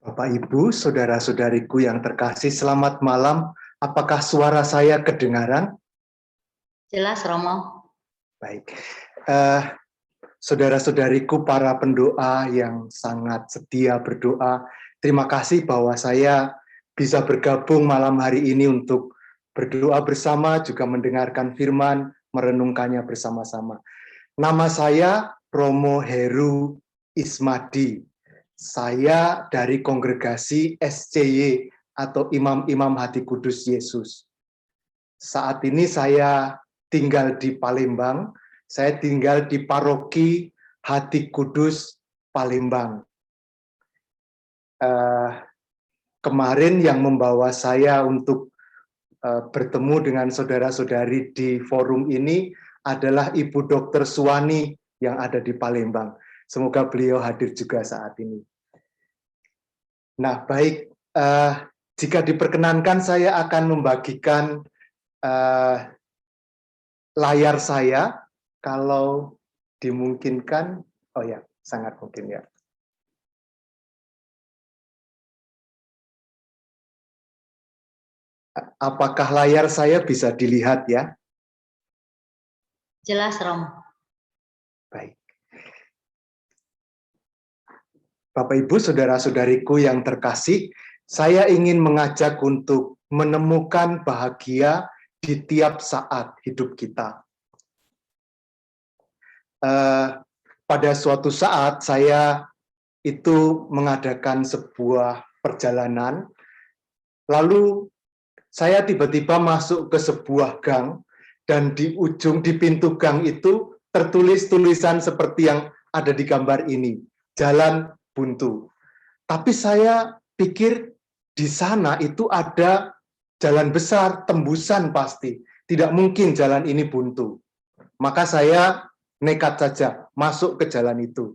Bapak, Ibu, saudara-saudariku yang terkasih, selamat malam. Apakah suara saya kedengaran? Jelas, Romo. Baik. Saudara-saudariku, para pendoa yang sangat setia berdoa, terima kasih bahwa saya bisa bergabung malam hari ini untuk berdoa bersama, juga mendengarkan firman, merenungkannya bersama-sama. Nama saya Romo Heru Ismadi. Saya dari kongregasi SCY atau Imam-Imam Hati Kudus Yesus. Saat ini saya tinggal di Palembang. Saya tinggal di Paroki Hati Kudus Palembang. Kemarin yang membawa saya untuk bertemu dengan saudara-saudari di forum ini adalah Ibu Dr. Suwani yang ada di Palembang. Semoga beliau hadir juga saat ini. Nah, baik, jika diperkenankan saya akan membagikan layar saya, kalau dimungkinkan. Oh ya, sangat mungkin ya. Apakah layar saya bisa dilihat ya? Jelas, Romo. Baik. Bapak, Ibu, saudara-saudariku yang terkasih, saya ingin mengajak untuk menemukan bahagia di tiap saat hidup kita. Pada suatu saat saya itu mengadakan sebuah perjalanan, lalu saya tiba-tiba masuk ke sebuah gang, dan di pintu gang itu tertulis tulisan seperti yang ada di gambar ini, Jalan Buntu. Tapi saya pikir di sana itu ada jalan besar, tembusan pasti. Tidak mungkin jalan ini buntu. Maka saya nekat saja masuk ke jalan itu.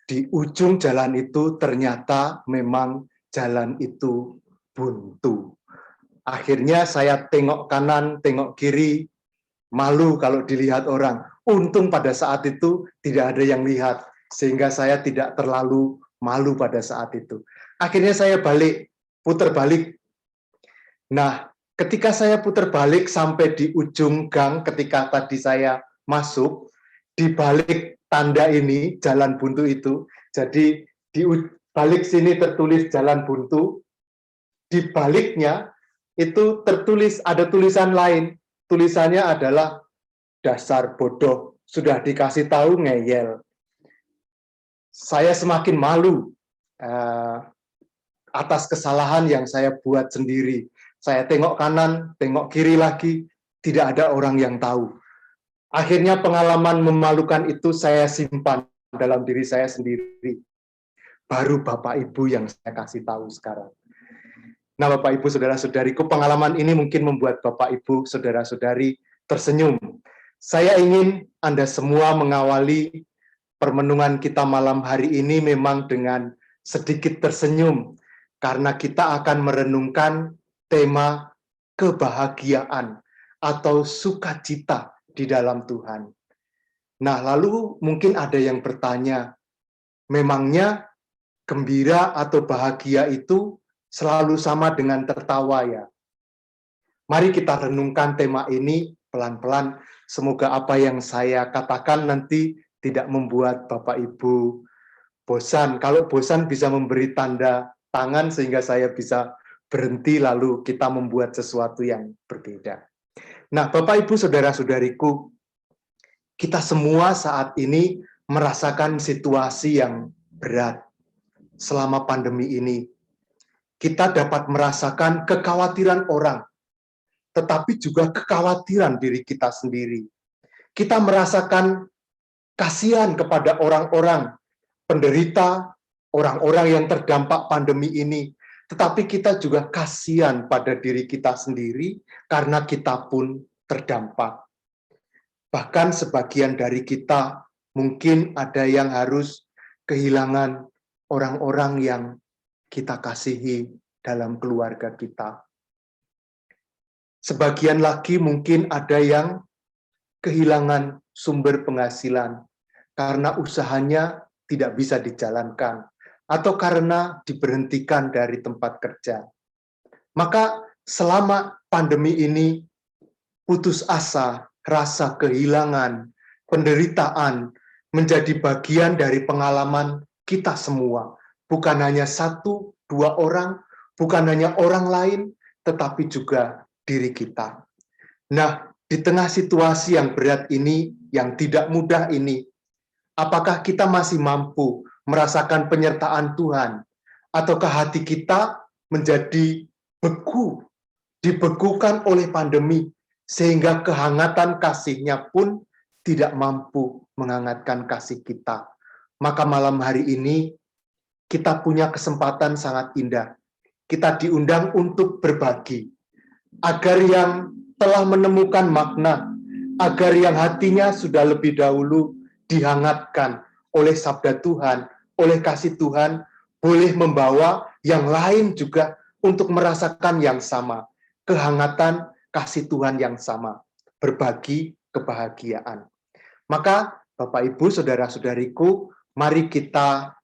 Di ujung jalan itu ternyata memang jalan itu buntu. Akhirnya saya tengok kanan, tengok kiri, malu kalau dilihat orang. Untung pada saat itu tidak ada yang lihat, sehingga saya tidak terlalu malu pada saat itu. Akhirnya saya putar balik. Nah, ketika saya putar balik sampai di ujung gang, ketika tadi saya masuk, di balik tanda ini, jalan buntu itu, jadi di balik sini tertulis jalan buntu, di baliknya itu tertulis, ada tulisan lain. Tulisannya adalah dasar bodoh, sudah dikasih tahu ngeyel. Saya semakin malu atas kesalahan yang saya buat sendiri. Saya tengok kanan, tengok kiri lagi, tidak ada orang yang tahu. Akhirnya pengalaman memalukan itu saya simpan dalam diri saya sendiri. Baru Bapak Ibu yang saya kasih tahu sekarang. Nah, Bapak Ibu, saudara-saudariku, pengalaman ini mungkin membuat Bapak Ibu, saudara-saudari tersenyum. Saya ingin Anda semua mengawali permenungan kita malam hari ini memang dengan sedikit tersenyum, karena kita akan merenungkan tema kebahagiaan atau sukacita di dalam Tuhan. Nah, lalu mungkin ada yang bertanya, memangnya gembira atau bahagia itu selalu sama dengan tertawa ya? Mari kita renungkan tema ini pelan-pelan. Semoga apa yang saya katakan nanti tidak membuat Bapak Ibu bosan. Kalau bosan bisa memberi tanda tangan sehingga saya bisa berhenti lalu kita membuat sesuatu yang berbeda. Nah, Bapak Ibu, saudara-saudariku, kita semua saat ini merasakan situasi yang berat selama pandemi ini. Kita dapat merasakan kekhawatiran orang, tetapi juga kekhawatiran diri kita sendiri. Kita merasakan kasihan kepada orang-orang penderita, orang-orang yang terdampak pandemi ini, tetapi kita juga kasihan pada diri kita sendiri karena kita pun terdampak. Bahkan sebagian dari kita mungkin ada yang harus kehilangan orang-orang yang kita kasihi dalam keluarga kita. Sebagian lagi mungkin ada yang kehilangan sumber penghasilan karena usahanya tidak bisa dijalankan atau karena diberhentikan dari tempat kerja. Maka selama pandemi ini, putus asa, rasa kehilangan, penderitaan menjadi bagian dari pengalaman kita semua. Bukan hanya satu, dua orang, bukan hanya orang lain, tetapi juga diri kita. Nah, di tengah situasi yang berat ini, yang tidak mudah ini, apakah kita masih mampu merasakan penyertaan Tuhan? Ataukah hati kita menjadi beku, dibekukan oleh pandemi, sehingga kehangatan kasih-Nya pun tidak mampu menghangatkan kasih kita? Maka malam hari ini, kita punya kesempatan sangat indah. Kita diundang untuk berbagi, agar yang telah menemukan makna, agar yang hatinya sudah lebih dahulu dihangatkan oleh sabda Tuhan, oleh kasih Tuhan, boleh membawa yang lain juga untuk merasakan yang sama, kehangatan kasih Tuhan yang sama, berbagi kebahagiaan. Maka Bapak Ibu, saudara-saudariku, mari kita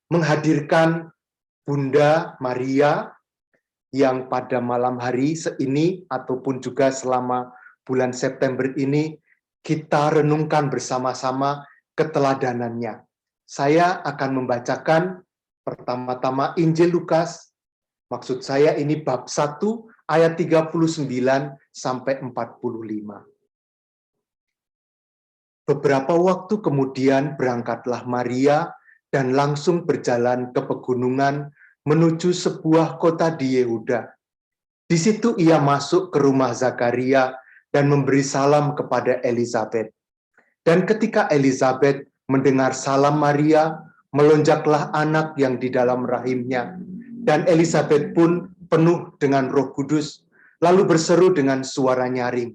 menghadirkan Bunda Maria yang pada malam hari ini ataupun juga selama bulan September ini kita renungkan bersama-sama keteladanannya. Saya akan membacakan pertama-tama Injil Lukas, maksud saya ini bab 1 ayat 39 sampai 45. Beberapa waktu kemudian berangkatlah Maria dan langsung berjalan ke pegunungan menuju sebuah kota di Yehuda. Di situ ia masuk ke rumah Zakaria dan memberi salam kepada Elizabeth. Dan ketika Elizabeth mendengar salam Maria, melonjaklah anak yang di dalam rahimnya. Dan Elizabeth pun penuh dengan Roh Kudus, lalu berseru dengan suara nyaring,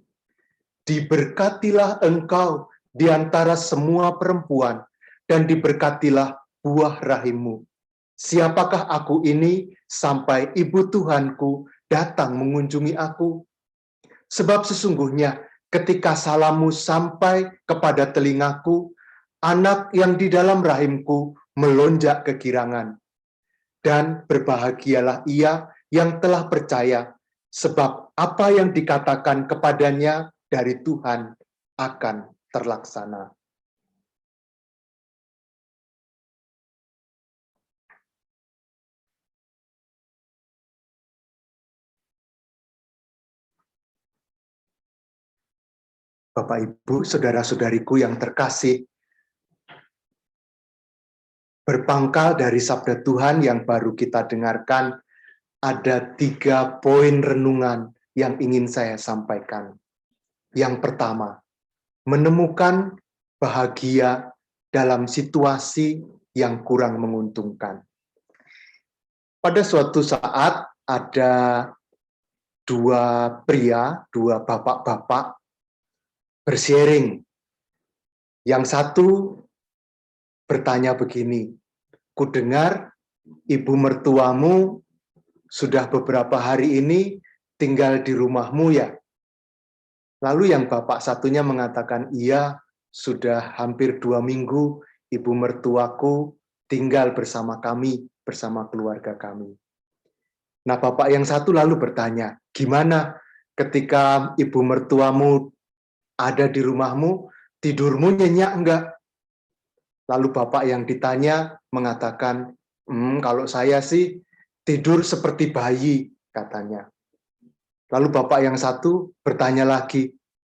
"Diberkatilah engkau di antara semua perempuan, dan diberkatilah buah rahimmu. Siapakah aku ini sampai ibu Tuhanku datang mengunjungi aku? Sebab sesungguhnya ketika salammu sampai kepada telingaku, anak yang di dalam rahimku melonjak kegirangan. Dan berbahagialah ia yang telah percaya, sebab apa yang dikatakan kepadanya dari Tuhan akan terlaksana." Bapak, Ibu, saudara-saudariku yang terkasih, berpangkal dari sabda Tuhan yang baru kita dengarkan, ada 3 poin renungan yang ingin saya sampaikan. Yang pertama, menemukan bahagia dalam situasi yang kurang menguntungkan. Pada suatu saat ada 2 pria, 2 bapak-bapak bersharing. Yang satu bertanya begini, "Kudengar ibu mertuamu sudah beberapa hari ini tinggal di rumahmu ya?" Lalu yang bapak satunya mengatakan, "Iya, sudah hampir 2 minggu ibu mertuaku tinggal bersama kami, bersama keluarga kami." Nah, bapak yang satu lalu bertanya, "Gimana ketika ibu mertuamu ada di rumahmu, tidurmu nyenyak enggak?" Lalu bapak yang ditanya mengatakan, "Kalau saya sih tidur seperti bayi," katanya. Lalu bapak yang satu bertanya lagi,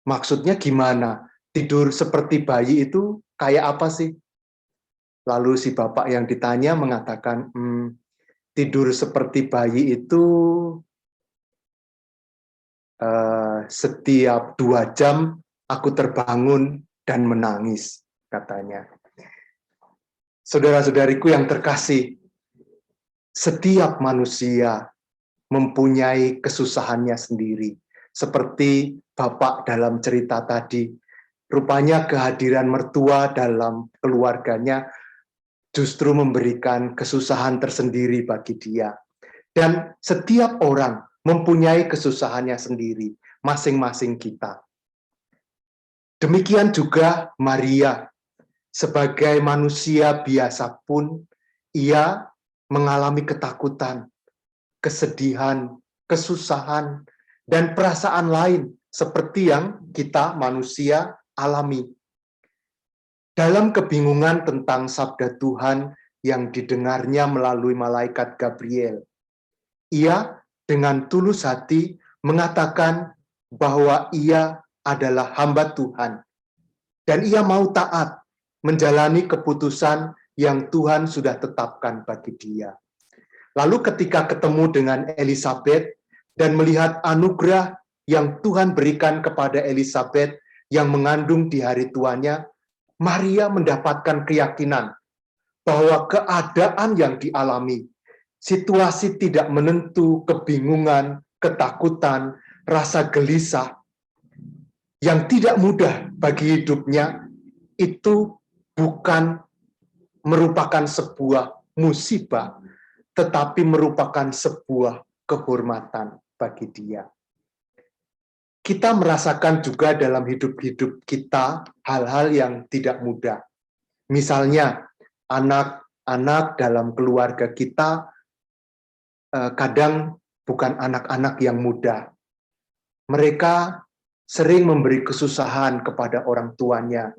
"Maksudnya gimana? Tidur seperti bayi itu kayak apa sih?" Lalu si bapak yang ditanya mengatakan, "Tidur seperti bayi itu setiap 2 jam aku terbangun dan menangis," katanya. Saudara-saudariku yang terkasih, setiap manusia mempunyai kesusahannya sendiri. Seperti bapak dalam cerita tadi, rupanya kehadiran mertua dalam keluarganya justru memberikan kesusahan tersendiri bagi dia. Dan setiap orang mempunyai kesusahannya sendiri, masing-masing kita. Demikian juga Maria, sebagai manusia biasa pun, Ia mengalami ketakutan, kesedihan, kesusahan, dan perasaan lain seperti yang kita manusia alami. Dalam kebingungan tentang sabda Tuhan yang didengarnya melalui malaikat Gabriel, ia dengan tulus hati mengatakan bahwa ia adalah hamba Tuhan, dan ia mau taat menjalani keputusan yang Tuhan sudah tetapkan bagi dia. Lalu ketika ketemu dengan Elisabet dan melihat anugerah yang Tuhan berikan kepada Elisabet yang mengandung di hari tuanya, Maria mendapatkan keyakinan bahwa keadaan yang dialami, situasi tidak menentu, kebingungan, ketakutan, rasa gelisah, yang tidak mudah bagi hidupnya, itu bukan merupakan sebuah musibah, tetapi merupakan sebuah kehormatan bagi dia. Kita merasakan juga dalam hidup-hidup kita hal-hal yang tidak mudah. Misalnya, anak-anak dalam keluarga kita kadang bukan anak-anak yang muda. Mereka sering memberi kesusahan kepada orang tuanya.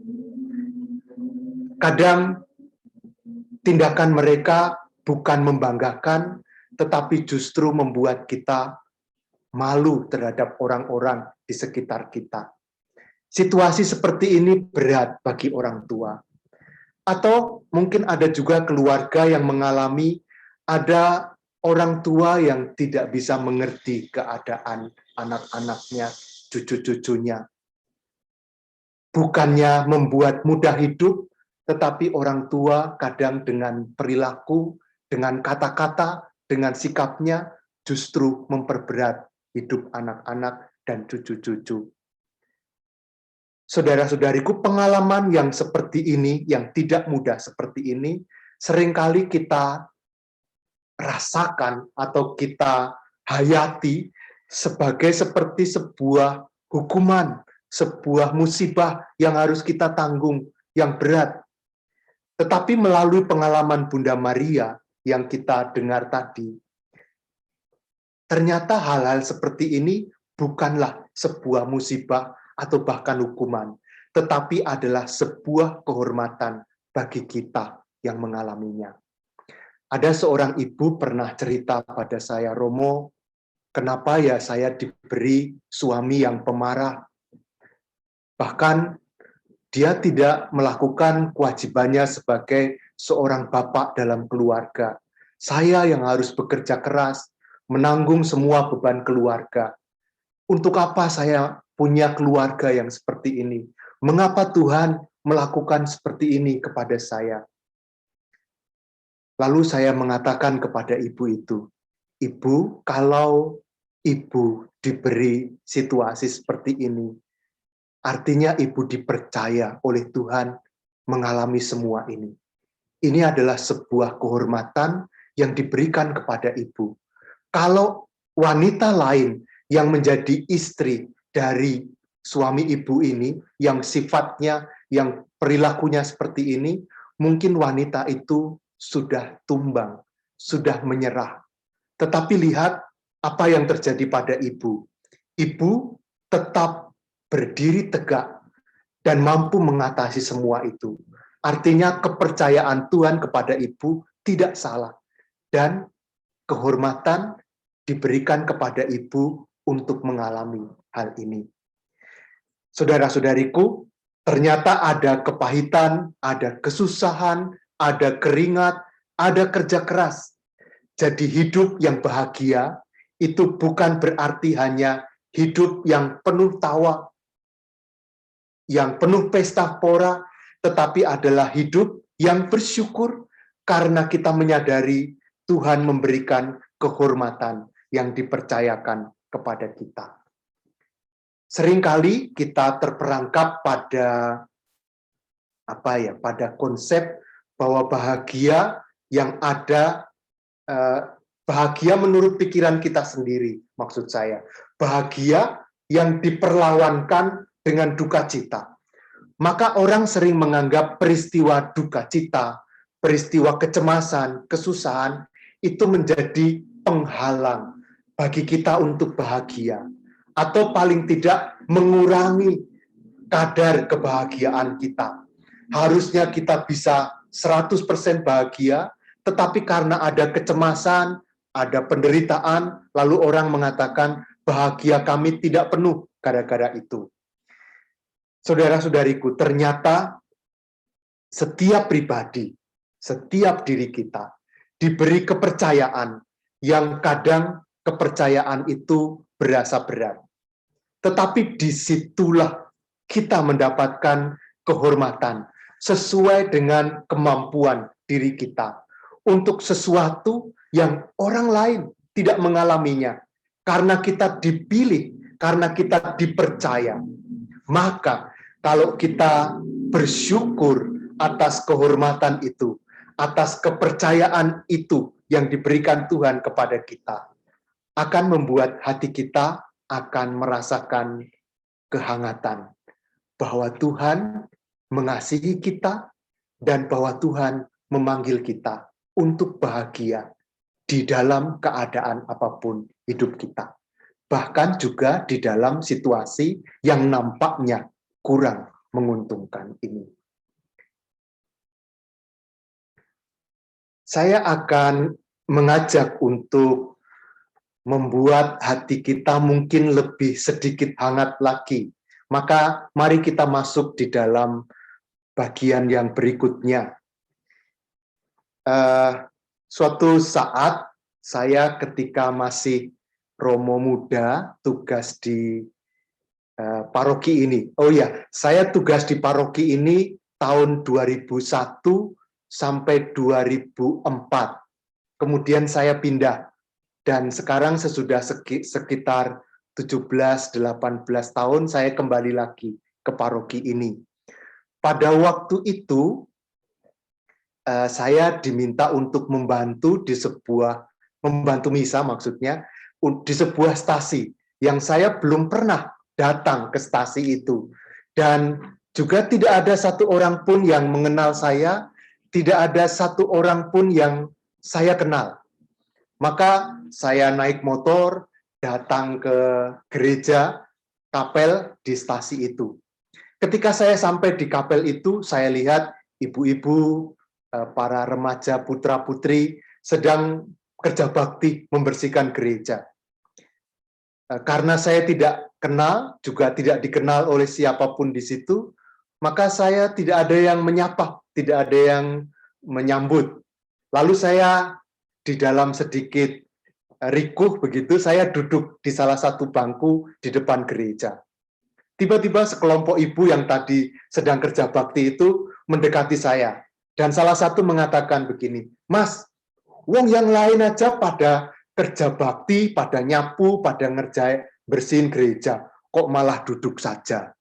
Kadang tindakan mereka bukan membanggakan, tetapi justru membuat kita malu terhadap orang-orang di sekitar kita. Situasi seperti ini berat bagi orang tua. Atau mungkin ada juga keluarga yang mengalami ada orang tua yang tidak bisa mengerti keadaan anak-anaknya, cucu-cucunya. Bukannya membuat mudah hidup, tetapi orang tua kadang dengan perilaku, dengan kata-kata, dengan sikapnya, justru memperberat hidup anak-anak dan cucu-cucu. Saudara-saudariku, pengalaman yang seperti ini, yang tidak mudah seperti ini, seringkali kita rasakan atau kita hayati seperti sebuah hukuman, sebuah musibah yang harus kita tanggung, yang berat. Tetapi melalui pengalaman Bunda Maria yang kita dengar tadi, ternyata hal-hal seperti ini bukanlah sebuah musibah atau bahkan hukuman, tetapi adalah sebuah kehormatan bagi kita yang mengalaminya. Ada seorang ibu pernah cerita pada saya, Romo, kenapa ya saya diberi suami yang pemarah? Bahkan dia tidak melakukan kewajibannya sebagai seorang bapak dalam keluarga. Saya yang harus bekerja keras, menanggung semua beban keluarga. Untuk apa saya punya keluarga yang seperti ini? Mengapa Tuhan melakukan seperti ini kepada saya? Lalu saya mengatakan kepada ibu itu, Ibu, kalau ibu diberi situasi seperti ini, artinya ibu dipercaya oleh Tuhan mengalami semua ini. Ini adalah sebuah kehormatan yang diberikan kepada ibu. Kalau wanita lain yang menjadi istri dari suami ibu ini, yang sifatnya, yang perilakunya seperti ini, mungkin wanita itu sudah tumbang, sudah menyerah. Tetapi lihat apa yang terjadi pada ibu. Ibu tetap berdiri tegak dan mampu mengatasi semua itu. Artinya kepercayaan Tuhan kepada ibu tidak salah. Dan kehormatan diberikan kepada ibu untuk mengalami hal ini. Saudara-saudariku, ternyata ada kepahitan, ada kesusahan, ada keringat, ada kerja keras. Jadi hidup yang bahagia itu bukan berarti hanya hidup yang penuh tawa, yang penuh pesta pora, tetapi adalah hidup yang bersyukur karena kita menyadari Tuhan memberikan kehormatan yang dipercayakan kepada kita. Seringkali kita terperangkap pada pada konsep bahwa bahagia yang ada, bahagia menurut pikiran kita sendiri, maksud saya. Bahagia yang diperlawankan dengan duka cita. Maka orang sering menganggap peristiwa duka cita, peristiwa kecemasan, kesusahan, itu menjadi penghalang bagi kita untuk bahagia. Atau paling tidak mengurangi kadar kebahagiaan kita. Harusnya kita bisa 100% bahagia, tetapi karena ada kecemasan, ada penderitaan, lalu orang mengatakan bahagia kami tidak penuh gara-gara itu. Saudara-saudariku, ternyata setiap pribadi, setiap diri kita diberi kepercayaan yang kadang kepercayaan itu berasa berat. Tetapi disitulah kita mendapatkan kehormatan sesuai dengan kemampuan diri kita untuk sesuatu yang orang lain tidak mengalaminya. Karena kita dipilih, karena kita dipercaya. Maka kalau kita bersyukur atas kehormatan itu, atas kepercayaan itu yang diberikan Tuhan kepada kita, akan membuat hati kita akan merasakan kehangatan bahwa Tuhan mengasihi kita dan bahwa Tuhan memanggil kita untuk bahagia di dalam keadaan apapun hidup kita. Bahkan juga di dalam situasi yang nampaknya kurang menguntungkan ini. Saya akan mengajak untuk membuat hati kita mungkin lebih sedikit hangat lagi. Maka mari kita masuk di dalam bagian yang berikutnya. Suatu saat saya ketika masih Romo muda tugas di paroki ini. Oh ya, saya tugas di paroki ini tahun 2001 sampai 2004. Kemudian saya pindah dan sekarang sesudah sekitar 17-18 tahun saya kembali lagi ke paroki ini. Pada waktu itu saya diminta untuk membantu misa maksudnya di sebuah stasi yang saya belum pernah datang ke stasi itu, dan juga tidak ada satu orang pun yang mengenal saya, tidak ada satu orang pun yang saya kenal. Maka saya naik motor datang ke gereja kapel di stasi itu. Ketika saya sampai di kapel itu, saya lihat ibu-ibu, para remaja putra-putri sedang kerja bakti membersihkan gereja. Karena saya tidak kenal, juga tidak dikenal oleh siapapun di situ, maka saya tidak ada yang menyapa, tidak ada yang menyambut. Lalu saya di dalam sedikit rikuh begitu, saya duduk di salah satu bangku di depan gereja. Tiba-tiba sekelompok ibu yang tadi sedang kerja bakti itu mendekati saya. Dan salah satu mengatakan begini, "Mas, wong yang lain aja pada kerja bakti, pada nyapu, pada ngerjain bersihin gereja, kok malah duduk saja?"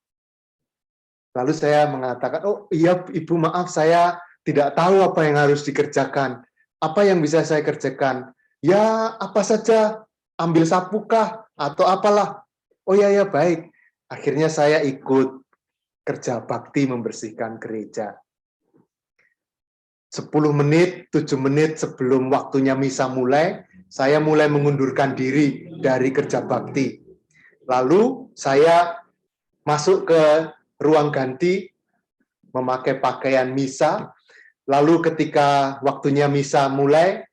Lalu saya mengatakan, "Oh iya Ibu, maaf, saya tidak tahu apa yang harus dikerjakan. Apa yang bisa saya kerjakan? Ya apa saja, ambil sapu kah atau apalah." "Oh ya ya, baik." Akhirnya saya ikut kerja bakti membersihkan gereja. 10 menit, 7 menit sebelum waktunya misa mulai, saya mulai mengundurkan diri dari kerja bakti. Lalu saya masuk ke ruang ganti, memakai pakaian misa. Lalu ketika waktunya misa mulai,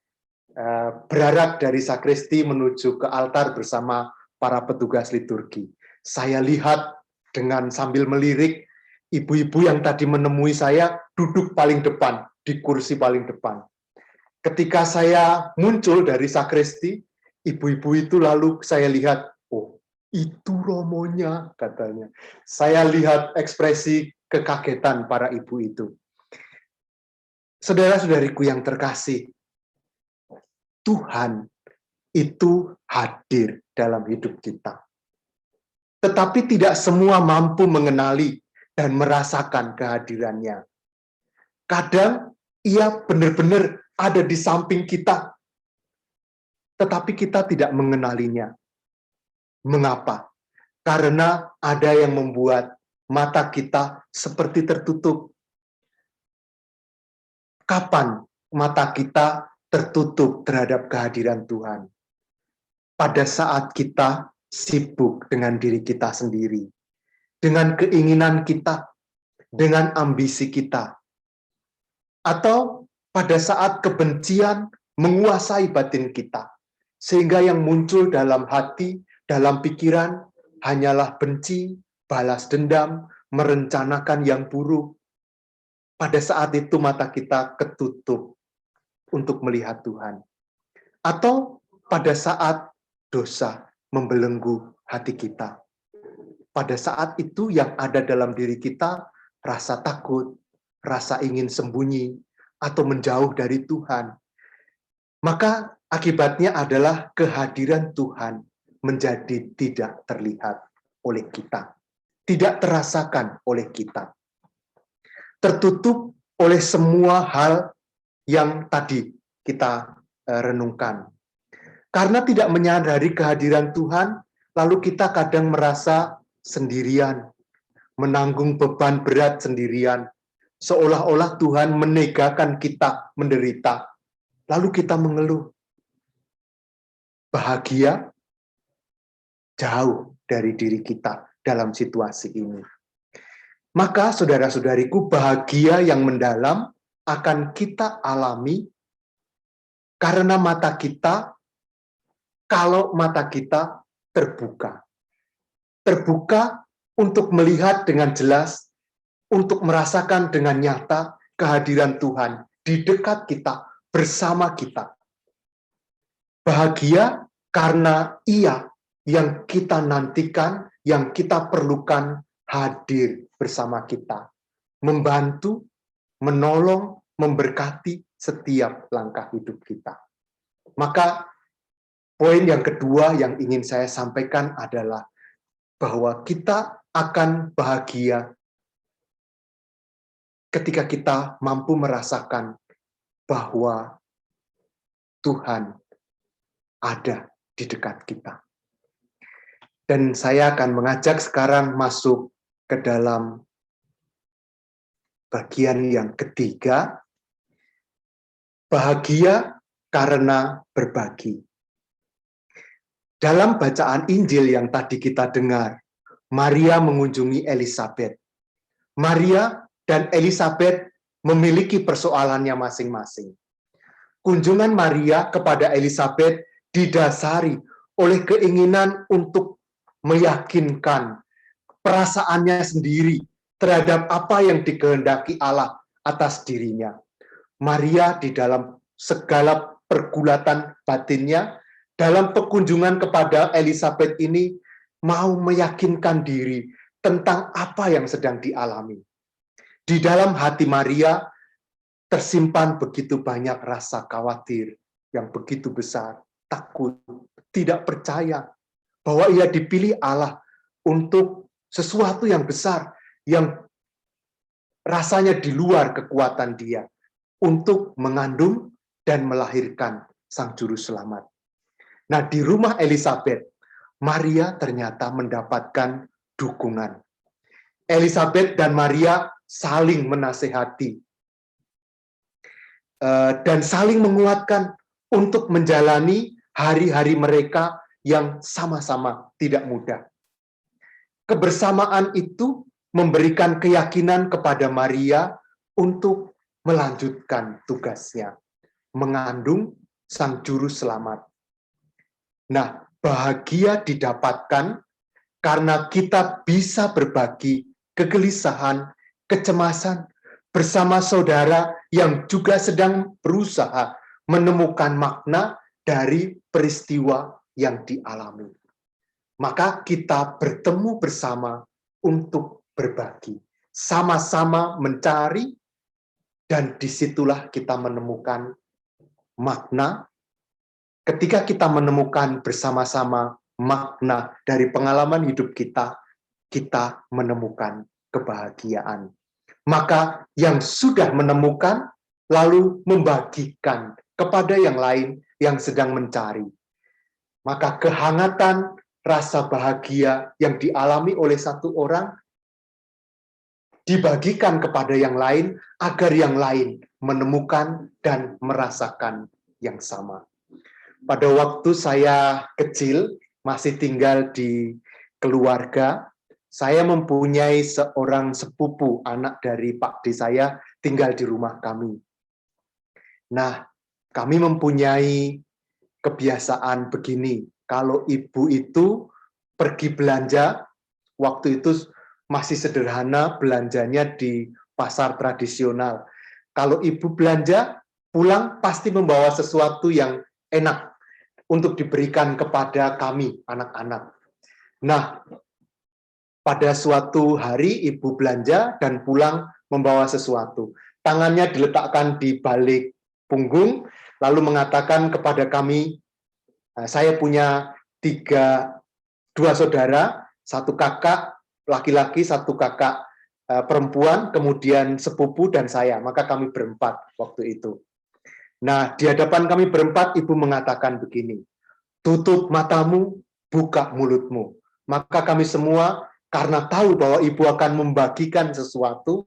berarak dari sakristi menuju ke altar bersama para petugas liturgi. Saya lihat dengan sambil melirik, ibu-ibu yang tadi menemui saya duduk paling depan, di kursi paling depan. Ketika saya muncul dari sakristi, ibu-ibu itu lalu saya lihat, "Oh, itu romonya," katanya. Saya lihat ekspresi kekagetan para ibu itu. Saudara-saudariku yang terkasih, Tuhan itu hadir dalam hidup kita. Tetapi tidak semua mampu mengenali dan merasakan kehadirannya. Kadang ia benar-benar ada di samping kita, tetapi kita tidak mengenalinya. Mengapa? Karena ada yang membuat mata kita seperti tertutup. Kapan mata kita tertutup terhadap kehadiran Tuhan? Pada saat kita sibuk dengan diri kita sendiri, dengan keinginan kita, dengan ambisi kita, atau pada saat kebencian menguasai batin kita, sehingga yang muncul dalam hati, dalam pikiran hanyalah benci, balas dendam, merencanakan yang buruk. Pada saat itu mata kita ketutup untuk melihat Tuhan. Atau pada saat dosa membelenggu hati kita. Pada saat itu yang ada dalam diri kita rasa takut, rasa ingin sembunyi, atau menjauh dari Tuhan. Maka akibatnya adalah kehadiran Tuhan menjadi tidak terlihat oleh kita. Tidak terasakan oleh kita. Tertutup oleh semua hal yang tadi kita renungkan. Karena tidak menyadari kehadiran Tuhan, lalu kita kadang merasa sendirian, menanggung beban berat sendirian, seolah-olah Tuhan menegakan kita menderita. Lalu kita mengeluh. Bahagia jauh dari diri kita dalam situasi ini. Maka saudara-saudariku, bahagia yang mendalam akan kita alami karena mata kita, kalau mata kita terbuka. Terbuka untuk melihat dengan jelas, untuk merasakan dengan nyata kehadiran Tuhan di dekat kita, bersama kita. Bahagia karena Ia yang kita nantikan, yang kita perlukan hadir bersama kita. Membantu, menolong, memberkati setiap langkah hidup kita. Maka poin yang kedua yang ingin saya sampaikan adalah bahwa kita akan bahagia ketika kita mampu merasakan bahwa Tuhan ada di dekat kita. Dan saya akan mengajak sekarang masuk ke dalam bagian yang ketiga, bahagia karena berbagi. Dalam bacaan Injil yang tadi kita dengar, Maria mengunjungi Elisabet. Maria dan Elisabet memiliki persoalannya masing-masing. Kunjungan Maria kepada Elisabet didasari oleh keinginan untuk meyakinkan perasaannya sendiri terhadap apa yang dikehendaki Allah atas dirinya. Maria di dalam segala pergulatan batinnya, dalam pekunjungan kepada Elisabet ini, mau meyakinkan diri tentang apa yang sedang dialami. Di dalam hati Maria tersimpan begitu banyak rasa khawatir yang begitu besar, takut, tidak percaya bahwa ia dipilih Allah untuk sesuatu yang besar, yang rasanya di luar kekuatan dia, untuk mengandung dan melahirkan Sang Juru Selamat. Nah, di rumah Elisabet, Maria ternyata mendapatkan dukungan. Elisabet dan Maria saling menasehati dan saling menguatkan untuk menjalani hari-hari mereka yang sama-sama tidak mudah. Kebersamaan itu memberikan keyakinan kepada Maria untuk melanjutkan tugasnya, mengandung Sang Juru Selamat. Nah, bahagia didapatkan karena kita bisa berbagi kegelisahan, kecemasan bersama saudara yang juga sedang berusaha menemukan makna dari peristiwa yang dialami. Maka kita bertemu bersama untuk berbagi, sama-sama mencari, dan disitulah kita menemukan makna. Ketika kita menemukan bersama-sama makna dari pengalaman hidup kita, kita menemukan kebahagiaan. Maka yang sudah menemukan, lalu membagikan kepada yang lain yang sedang mencari. Maka kehangatan, rasa bahagia yang dialami oleh satu orang dibagikan kepada yang lain agar yang lain menemukan dan merasakan yang sama. Pada waktu saya kecil, masih tinggal di keluarga, saya mempunyai seorang sepupu, anak dari Pak D saya, tinggal di rumah kami. Nah, kami mempunyai kebiasaan begini, kalau ibu itu pergi belanja, waktu itu masih sederhana, belanjanya di pasar tradisional. Kalau ibu belanja, pulang pasti membawa sesuatu yang enak untuk diberikan kepada kami, anak-anak. Nah, pada suatu hari ibu belanja dan pulang membawa sesuatu. Tangannya diletakkan di balik punggung, lalu mengatakan kepada kami, saya punya dua saudara, satu kakak laki-laki, satu kakak perempuan, kemudian sepupu dan saya. Maka kami berempat waktu itu. Nah, di hadapan kami berempat, ibu mengatakan begini, tutup matamu, buka mulutmu. Maka kami semua, karena tahu bahwa ibu akan membagikan sesuatu,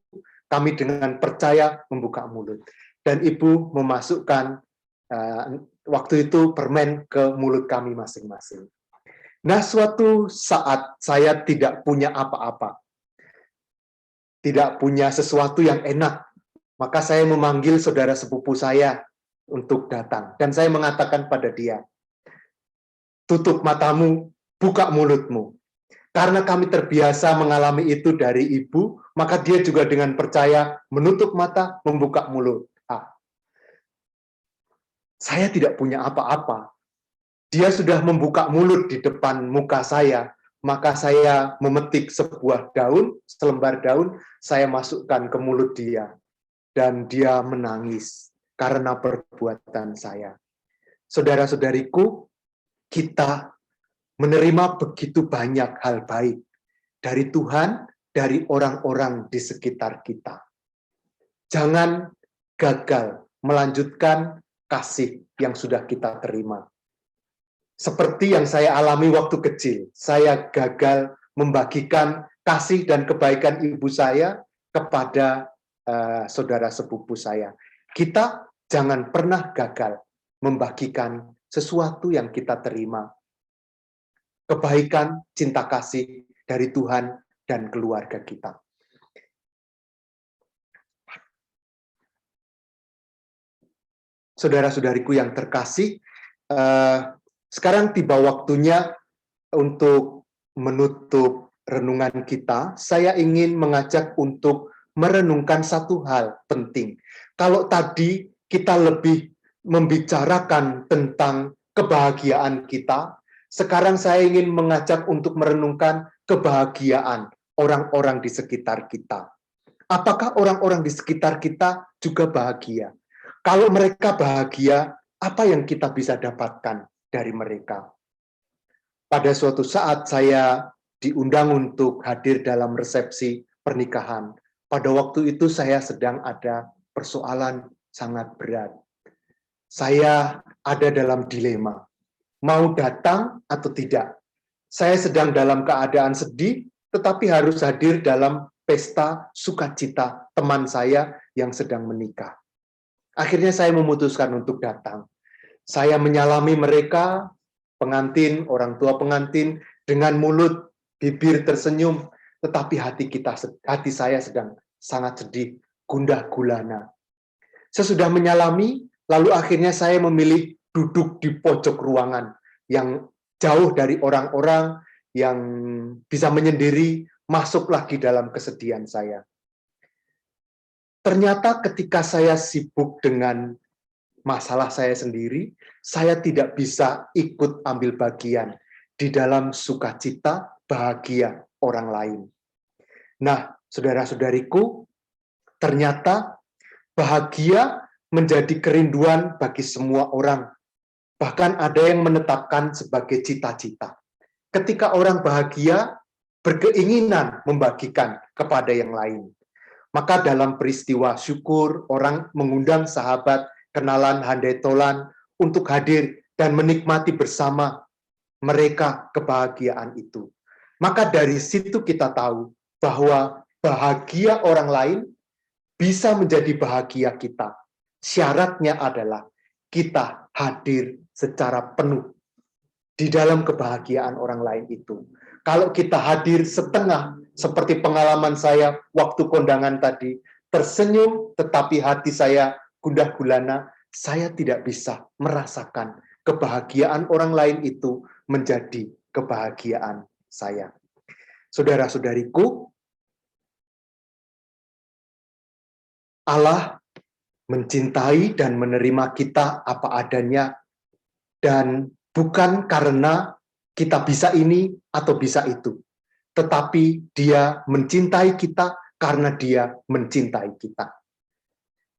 kami dengan percaya membuka mulut. Dan ibu memasukkan waktu itu permen ke mulut kami masing-masing. Nah, suatu saat saya tidak punya apa-apa, tidak punya sesuatu yang enak, maka saya memanggil saudara sepupu saya untuk datang. Dan saya mengatakan pada dia, tutup matamu, buka mulutmu. Karena kami terbiasa mengalami itu dari ibu, maka dia juga dengan percaya menutup mata, membuka mulut. Saya tidak punya apa-apa. Dia sudah membuka mulut di depan muka saya, maka saya memetik sebuah daun, selembar daun, saya masukkan ke mulut dia. Dan dia menangis karena perbuatan saya. Saudara-saudariku, kita menerima begitu banyak hal baik dari Tuhan, dari orang-orang di sekitar kita. Jangan gagal melanjutkan kasih yang sudah kita terima. Seperti yang saya alami waktu kecil, saya gagal membagikan kasih dan kebaikan ibu saya kepada saudara sepupu saya. Kita jangan pernah gagal membagikan sesuatu yang kita terima. Kebaikan, cinta kasih dari Tuhan dan keluarga kita. Saudara-saudariku yang terkasih, sekarang tiba waktunya untuk menutup renungan kita. Saya ingin mengajak untuk merenungkan satu hal penting. Kalau tadi kita lebih membicarakan tentang kebahagiaan kita, sekarang saya ingin mengajak untuk merenungkan kebahagiaan orang-orang di sekitar kita. Apakah orang-orang di sekitar kita juga bahagia? Kalau mereka bahagia, apa yang kita bisa dapatkan dari mereka? Pada suatu saat saya diundang untuk hadir dalam resepsi pernikahan. Pada waktu itu saya sedang ada persoalan sangat berat. Saya ada dalam dilema, mau datang atau tidak. Saya sedang dalam keadaan sedih, tetapi harus hadir dalam pesta sukacita teman saya yang sedang menikah. Akhirnya saya memutuskan untuk datang. Saya menyalami mereka, pengantin, orang tua pengantin, dengan mulut, bibir tersenyum, tetapi hati saya sedang sangat sedih, gundah gulana. Sesudah menyalami, lalu akhirnya saya memilih duduk di pojok ruangan yang jauh dari orang-orang yang bisa menyendiri, masuk lagi dalam kesedihan saya. Ternyata ketika saya sibuk dengan masalah saya sendiri, saya tidak bisa ikut ambil bagian di dalam sukacita, bahagia orang lain. Nah, saudara-saudariku, ternyata bahagia menjadi kerinduan bagi semua orang. Bahkan ada yang menetapkan sebagai cita-cita. Ketika orang bahagia, berkeinginan membagikan kepada yang lain. Maka dalam peristiwa syukur, orang mengundang sahabat, kenalan, handai tolan untuk hadir dan menikmati bersama mereka kebahagiaan itu. Maka dari situ kita tahu bahwa bahagia orang lain bisa menjadi bahagia kita. Syaratnya adalah kita hadir secara penuh di dalam kebahagiaan orang lain itu. Kalau kita hadir setengah, seperti pengalaman saya waktu kondangan tadi, tersenyum tetapi hati saya gundah gulana, saya tidak bisa merasakan kebahagiaan orang lain itu menjadi kebahagiaan saya. Saudara-saudariku, Allah mencintai dan menerima kita apa adanya, dan bukan karena kita bisa ini atau bisa itu, tetapi Dia mencintai kita karena Dia mencintai kita.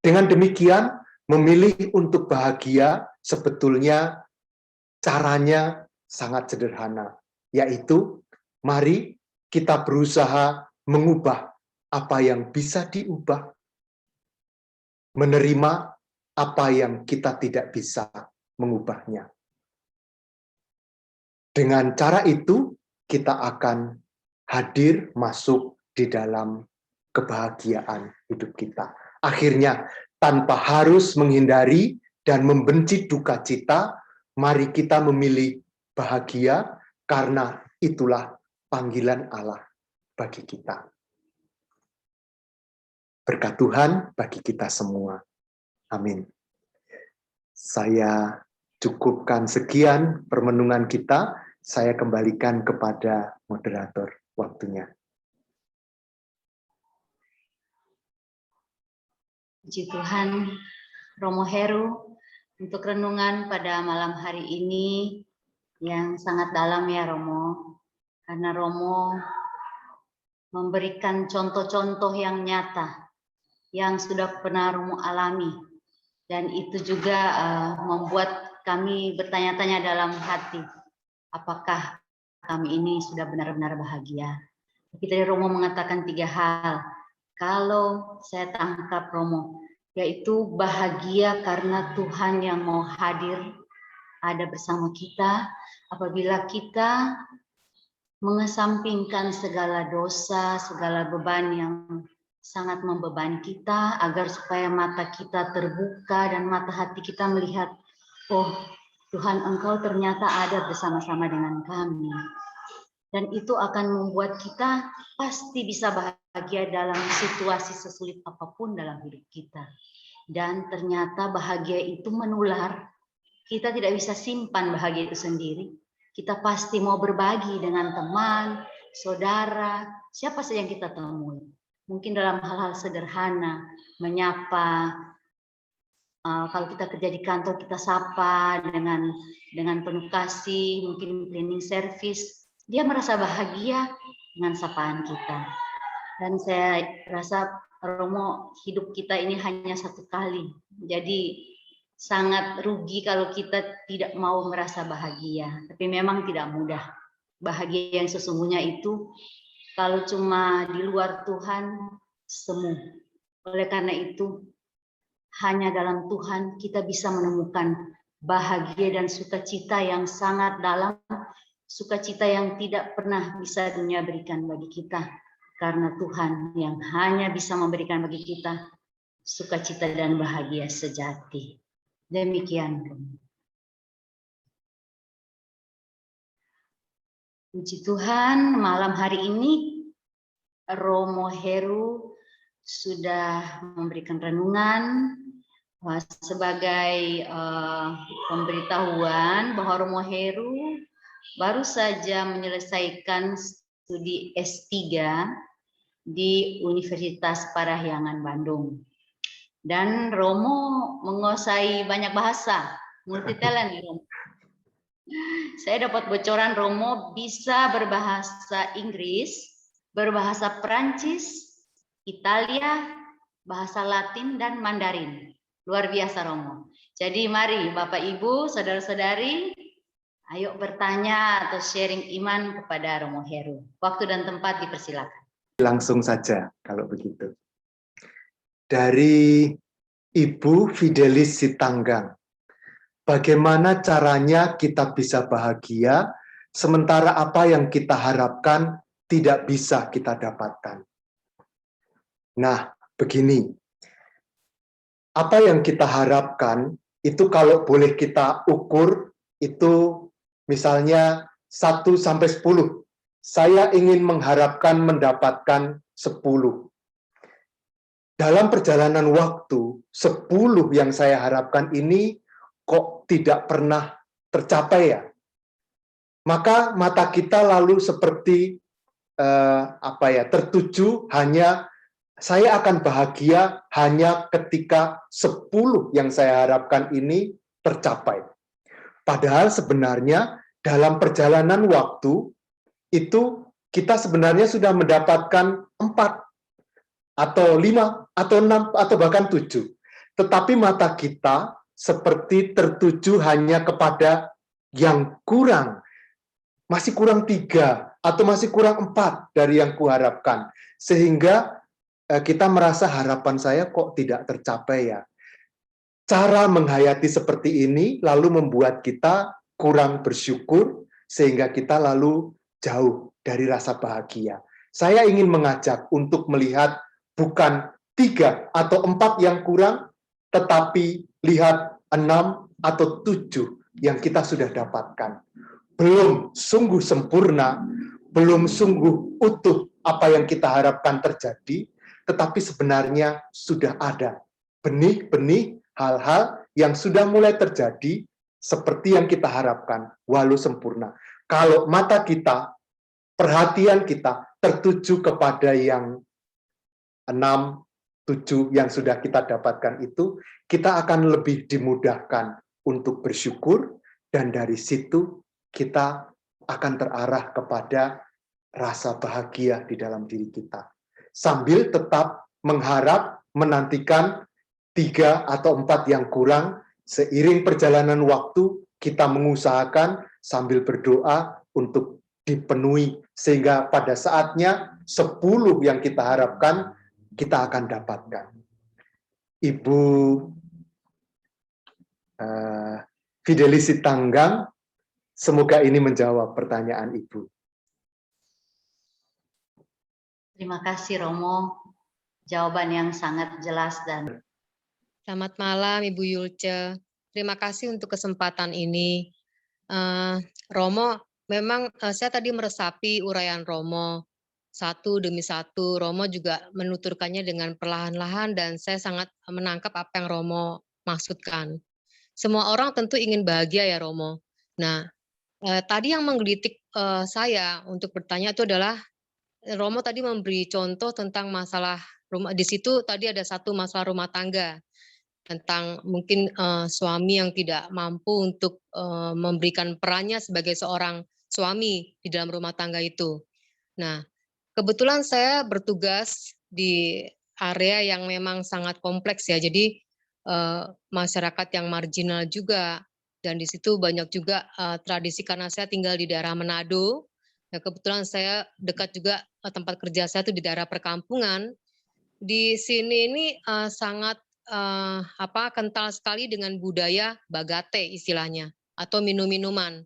Dengan demikian, memilih untuk bahagia sebetulnya caranya sangat sederhana, yaitu mari kita berusaha mengubah apa yang bisa diubah, menerima apa yang kita tidak bisa mengubahnya. Dengan cara itu, kita akan hadir masuk di dalam kebahagiaan hidup kita. Akhirnya, tanpa harus menghindari dan membenci duka cita, mari kita memilih bahagia karena itulah panggilan Allah bagi kita. Berkat Tuhan bagi kita semua. Amin. Saya cukupkan sekian permenungan kita. Saya kembalikan kepada moderator waktunya. Puji Tuhan, Romo Heru, untuk renungan pada malam hari ini yang sangat dalam ya Romo. Karena Romo memberikan contoh-contoh yang nyata, yang sudah pernah Romo alami. Dan itu juga membuat kami bertanya-tanya dalam hati, apakah kami ini sudah benar-benar bahagia? Tapi tadi Romo mengatakan 3 hal. Kalau saya tangkap Romo, yaitu bahagia karena Tuhan yang mau hadir ada bersama kita apabila kita mengesampingkan segala dosa, segala beban yang sangat membebani kita, agar supaya mata kita terbuka dan mata hati kita melihat, oh Tuhan Engkau ternyata ada bersama-sama dengan kami. Dan itu akan membuat kita pasti bisa bahagia dalam situasi sesulit apapun dalam hidup kita. Dan ternyata bahagia itu menular. Kita tidak bisa simpan bahagia itu sendiri. Kita pasti mau berbagi dengan teman, saudara, siapa saja yang kita temui. Mungkin dalam hal-hal sederhana, menyapa, kalau kita kerja di kantor kita sapa dengan penuh kasih, mungkin cleaning service, dia merasa bahagia dengan sapaan kita. Dan saya rasa Romo, hidup kita ini hanya 1 kali, jadi sangat rugi kalau kita tidak mau merasa bahagia. Tapi memang tidak mudah. Bahagia yang sesungguhnya itu kalau cuma di luar Tuhan semu. Oleh karena itu, hanya dalam Tuhan kita bisa menemukan bahagia dan sukacita yang sangat dalam, sukacita yang tidak pernah bisa dunia berikan bagi kita. Karena Tuhan yang hanya bisa memberikan bagi kita sukacita dan bahagia sejati. Demikian. Puji Tuhan, malam hari ini Romo Heru sudah memberikan renungan sebagai pemberitahuan bahwa Romo Heru baru saja menyelesaikan studi S3 di Universitas Parahyangan Bandung. Dan Romo menguasai banyak bahasa, multitalent Romo. Saya dapat bocoran Romo bisa berbahasa Inggris, berbahasa Perancis, Italia, bahasa Latin, dan Mandarin. Luar biasa Romo. Jadi mari Bapak Ibu, saudara-saudari, ayo bertanya atau sharing iman kepada Romo Heru. Waktu dan tempat dipersilakan. Langsung saja kalau begitu. Dari Ibu Fidelis Sitanggang. Bagaimana caranya kita bisa bahagia, sementara apa yang kita harapkan tidak bisa kita dapatkan? Nah, begini. Apa yang kita harapkan itu kalau boleh kita ukur itu misalnya 1 sampai 10. Saya ingin mengharapkan mendapatkan 10. Dalam perjalanan waktu, 10 yang saya harapkan ini kok tidak pernah tercapai ya. Maka mata kita lalu seperti tertuju hanya saya akan bahagia hanya ketika 10 yang saya harapkan ini tercapai. Padahal sebenarnya dalam perjalanan waktu itu kita sebenarnya sudah mendapatkan 4 atau 5 atau 6 atau bahkan 7. Tetapi mata kita seperti tertuju hanya kepada yang kurang. Masih kurang 3 atau masih kurang 4 dari yang kuharapkan. Sehingga kita merasa harapan saya kok tidak tercapai ya. Cara menghayati seperti ini lalu membuat kita kurang bersyukur sehingga kita lalu jauh dari rasa bahagia. Saya ingin mengajak untuk melihat bukan 3 atau 4 yang kurang, tetapi lihat 6 atau 7 yang kita sudah dapatkan. Belum sungguh sempurna, belum sungguh utuh apa yang kita harapkan terjadi, tetapi sebenarnya sudah ada benih-benih hal-hal yang sudah mulai terjadi seperti yang kita harapkan, walau sempurna. Kalau mata kita, perhatian kita tertuju kepada yang 6, 7 yang sudah kita dapatkan itu, kita akan lebih dimudahkan untuk bersyukur, dan dari situ kita akan terarah kepada rasa bahagia di dalam diri kita. Sambil tetap mengharap, menantikan 3 atau 4 yang kurang, seiring perjalanan waktu, kita mengusahakan sambil berdoa untuk dipenuhi, sehingga pada saatnya 10 yang kita harapkan, kita akan dapatkan. Ibu Fidelis Tanggang, semoga ini menjawab pertanyaan Ibu. Terima kasih Romo, jawaban yang sangat jelas dan Selamat malam Ibu Yulce. Terima kasih untuk kesempatan ini. Romo, memang saya tadi meresapi uraian Romo satu demi satu. Romo juga menuturkannya dengan perlahan-lahan dan saya sangat menangkap apa yang Romo maksudkan. Semua orang tentu ingin bahagia ya Romo. Nah, tadi yang menggelitik saya untuk bertanya itu adalah Romo tadi memberi contoh tentang masalah rumah. Di situ tadi ada satu masalah rumah tangga tentang mungkin suami yang tidak mampu untuk memberikan perannya sebagai seorang suami di dalam rumah tangga itu. Nah, kebetulan saya bertugas di area yang memang sangat kompleks ya. Jadi masyarakat yang marginal juga, dan di situ banyak juga tradisi karena saya tinggal di daerah Manado. Ya, kebetulan saya dekat juga tempat kerja saya itu di daerah perkampungan. Di sini ini sangat kental sekali dengan budaya bagate istilahnya atau minum-minuman.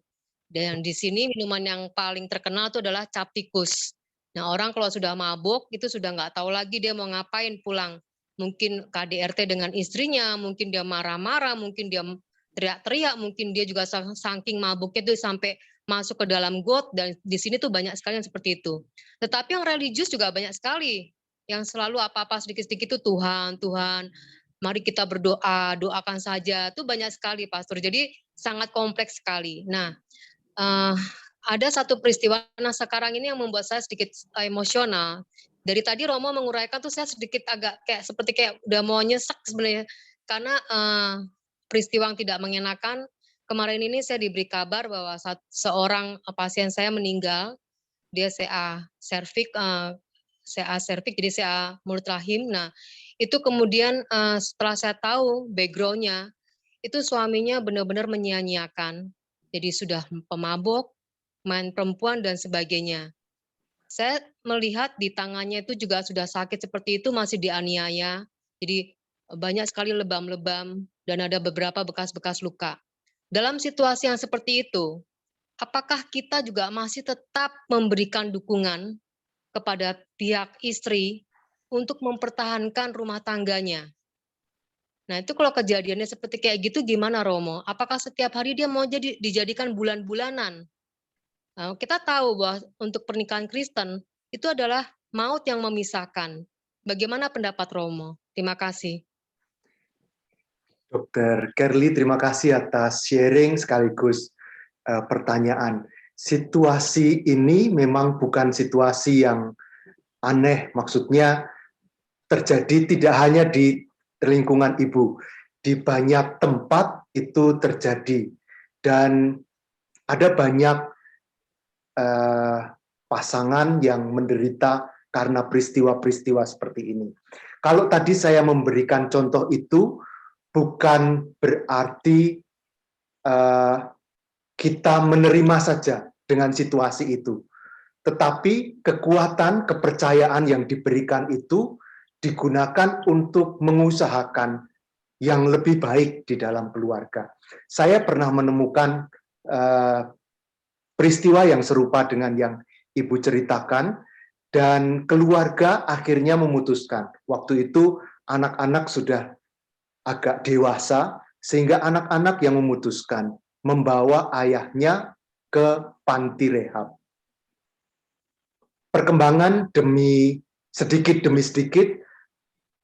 Dan di sini minuman yang paling terkenal itu adalah cap tikus. Nah, orang kalau sudah mabuk itu sudah nggak tahu lagi dia mau ngapain pulang. Mungkin KDRT dengan istrinya, mungkin dia marah-marah, mungkin dia teriak-teriak, mungkin dia juga saking mabuknya itu sampai masuk ke dalam got, dan di sini tuh banyak sekali yang seperti itu. Tetapi yang religius juga banyak sekali, yang selalu apa-apa sedikit-sedikit itu Tuhan, Tuhan, mari kita berdoa, doakan saja, itu banyak sekali Pastor. Jadi sangat kompleks sekali. Nah, ada satu peristiwa nah sekarang ini yang membuat saya sedikit emosional. Dari tadi Romo menguraikan tuh saya sedikit agak seperti udah mau nyesek sebenarnya, karena peristiwa yang tidak mengenakan. Kemarin ini saya diberi kabar bahwa seorang pasien saya meninggal, dia CA serviks, jadi CA mulut rahim. Nah, itu kemudian setelah saya tahu background-nya, itu suaminya benar-benar menyia-nyiakan. Jadi sudah pemabuk, main perempuan dan sebagainya. Saya melihat di tangannya itu juga sudah sakit seperti itu, masih dianiaya. Jadi banyak sekali lebam-lebam dan ada beberapa bekas-bekas luka. Dalam situasi yang seperti itu, apakah kita juga masih tetap memberikan dukungan kepada pihak istri untuk mempertahankan rumah tangganya? Nah, itu kalau kejadiannya seperti kayak gitu gimana Romo? Apakah setiap hari dia mau dijadikan bulan-bulanan? Nah, kita tahu bahwa untuk pernikahan Kristen itu adalah maut yang memisahkan. Bagaimana pendapat Romo? Terima kasih. Dokter Kerly, terima kasih atas sharing sekaligus pertanyaan. Situasi ini memang bukan situasi yang aneh, maksudnya terjadi tidak hanya di lingkungan ibu, di banyak tempat itu terjadi, dan ada banyak pasangan yang menderita karena peristiwa-peristiwa seperti ini. Kalau tadi saya memberikan contoh itu, bukan berarti kita menerima saja dengan situasi itu. Tetapi kekuatan, kepercayaan yang diberikan itu digunakan untuk mengusahakan yang lebih baik di dalam keluarga. Saya pernah menemukan peristiwa yang serupa dengan yang Ibu ceritakan, dan keluarga akhirnya memutuskan. Waktu itu anak-anak sudah agak dewasa, sehingga anak-anak yang memutuskan membawa ayahnya ke panti rehab. Perkembangan sedikit demi sedikit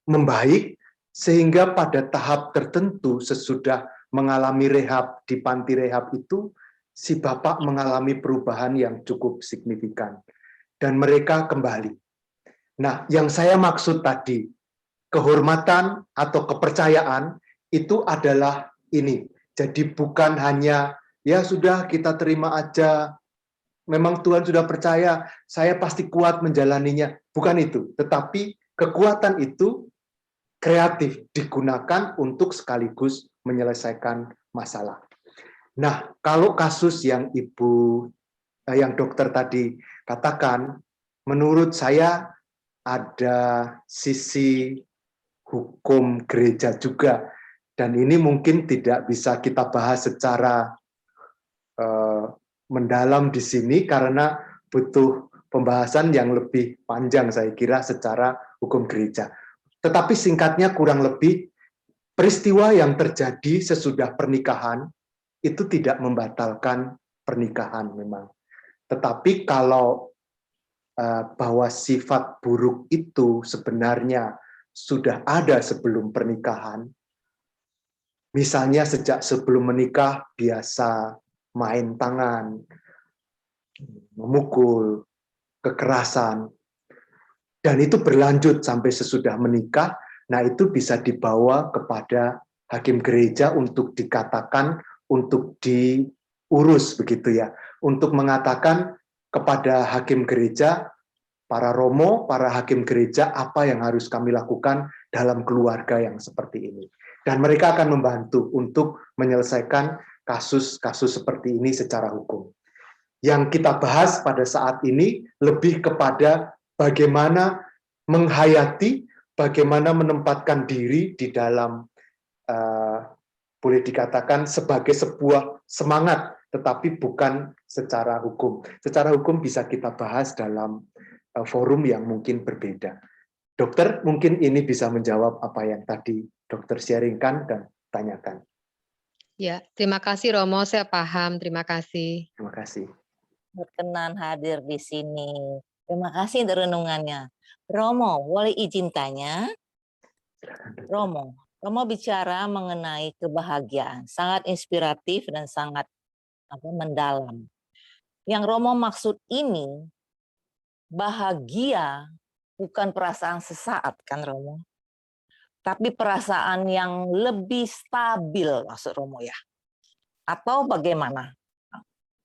membaik, sehingga pada tahap tertentu sesudah mengalami rehab di panti rehab itu, si bapak mengalami perubahan yang cukup signifikan. Dan mereka kembali. Nah, yang saya maksud tadi, kehormatan atau kepercayaan itu adalah ini. Jadi bukan hanya, ya sudah kita terima aja, memang Tuhan sudah percaya, saya pasti kuat menjalaninya. Bukan itu, tetapi kekuatan itu kreatif, digunakan untuk sekaligus menyelesaikan masalah. Nah, kalau kasus yang yang dokter tadi katakan, menurut saya ada sisi hukum gereja juga, dan ini mungkin tidak bisa kita bahas secara mendalam di sini karena butuh pembahasan yang lebih panjang saya kira secara hukum gereja. Tetapi singkatnya kurang lebih peristiwa yang terjadi sesudah pernikahan itu tidak membatalkan pernikahan memang. Tetapi kalau bahwa sifat buruk itu sebenarnya sudah ada sebelum pernikahan, misalnya sejak sebelum menikah biasa main tangan, memukul, kekerasan, dan itu berlanjut sampai sesudah menikah, nah itu bisa dibawa kepada hakim gereja untuk dikatakan, untuk diurus begitu ya, untuk mengatakan kepada hakim gereja, para romo, para hakim gereja, apa yang harus kami lakukan dalam keluarga yang seperti ini. Dan mereka akan membantu untuk menyelesaikan kasus-kasus seperti ini secara hukum. Yang kita bahas pada saat ini lebih kepada bagaimana menghayati, bagaimana menempatkan diri di dalam, boleh dikatakan sebagai sebuah semangat, tetapi bukan secara hukum. Secara hukum bisa kita bahas dalam forum yang mungkin berbeda. Dokter, mungkin ini bisa menjawab apa yang tadi dokter sharingkan dan tanyakan. Ya, terima kasih Romo, saya paham. Terima kasih. Terima kasih. Berkenan hadir di sini. Terima kasih untuk renungannya. Romo, boleh izin tanya? Romo bicara mengenai kebahagiaan, sangat inspiratif dan sangat mendalam. Yang Romo maksud ini, bahagia bukan perasaan sesaat kan Romo? Tapi perasaan yang lebih stabil maksud Romo ya? Atau bagaimana?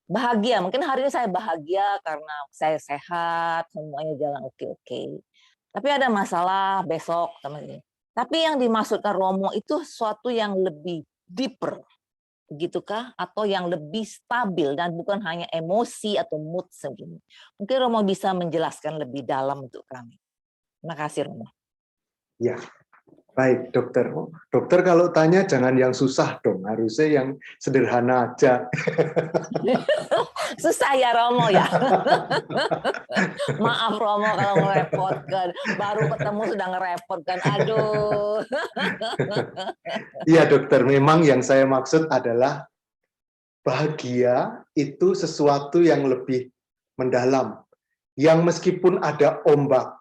Bahagia, mungkin hari ini saya bahagia karena saya sehat, semuanya jalan oke-oke. Tapi ada masalah besok, teman-teman. Tapi yang dimaksudkan Romo itu sesuatu yang lebih deeper, begitukah? Atau yang lebih stabil dan bukan hanya emosi atau mood segini. Mungkin Romo bisa menjelaskan lebih dalam untuk kami. Terima kasih Romo. Ya, Baik, dokter. Dokter kalau tanya jangan yang susah dong, harusnya yang sederhana aja. Susah ya Romo ya. Maaf Romo kalau ngerepotkan. Baru ketemu sudah ngerepotkan. Aduh. Iya dokter, memang yang saya maksud adalah bahagia itu sesuatu yang lebih mendalam, yang meskipun ada ombak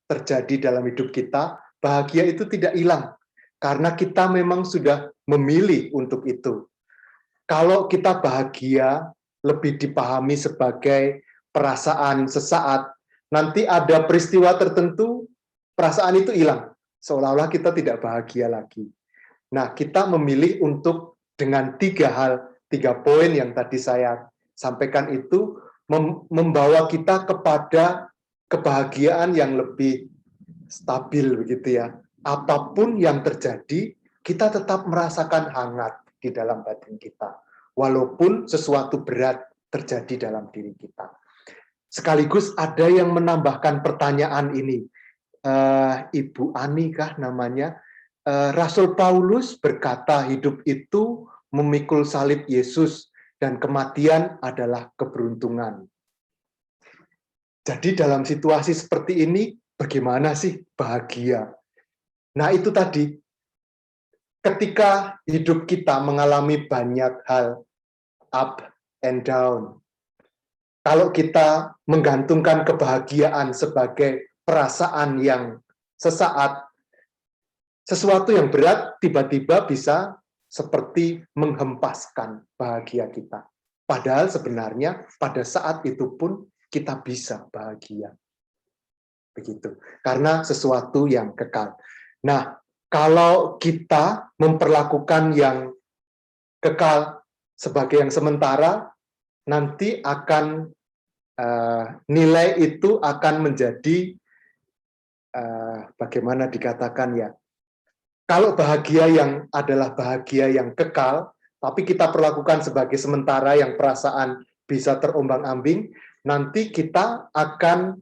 terjadi dalam hidup kita, bahagia itu tidak hilang, karena kita memang sudah memilih untuk itu. Kalau kita bahagia, lebih dipahami sebagai perasaan sesaat, nanti ada peristiwa tertentu, perasaan itu hilang, seolah-olah kita tidak bahagia lagi. Nah, kita memilih untuk dengan 3 poin yang tadi saya sampaikan itu membawa kita kepada kebahagiaan yang lebih stabil begitu ya. Apapun yang terjadi, kita tetap merasakan hangat di dalam batin kita, walaupun sesuatu berat terjadi dalam diri kita. Sekaligus ada yang menambahkan pertanyaan ini, Ibu Ani kah namanya? Rasul Paulus berkata hidup itu memikul salib Yesus dan kematian adalah keberuntungan. Jadi dalam situasi seperti ini, bagaimana sih bahagia? Nah itu tadi, ketika hidup kita mengalami banyak hal, up and down, kalau kita menggantungkan kebahagiaan sebagai perasaan yang sesaat, sesuatu yang berat tiba-tiba bisa seperti menghempaskan bahagia kita. Padahal sebenarnya pada saat itu pun kita bisa bahagia. Begitu. Karena sesuatu yang kekal. Nah, kalau kita memperlakukan yang kekal sebagai yang sementara, nanti akan nilai itu akan menjadi bagaimana dikatakan ya, kalau bahagia yang adalah bahagia yang kekal, tapi kita perlakukan sebagai sementara yang perasaan bisa terombang-ambing, nanti kita akan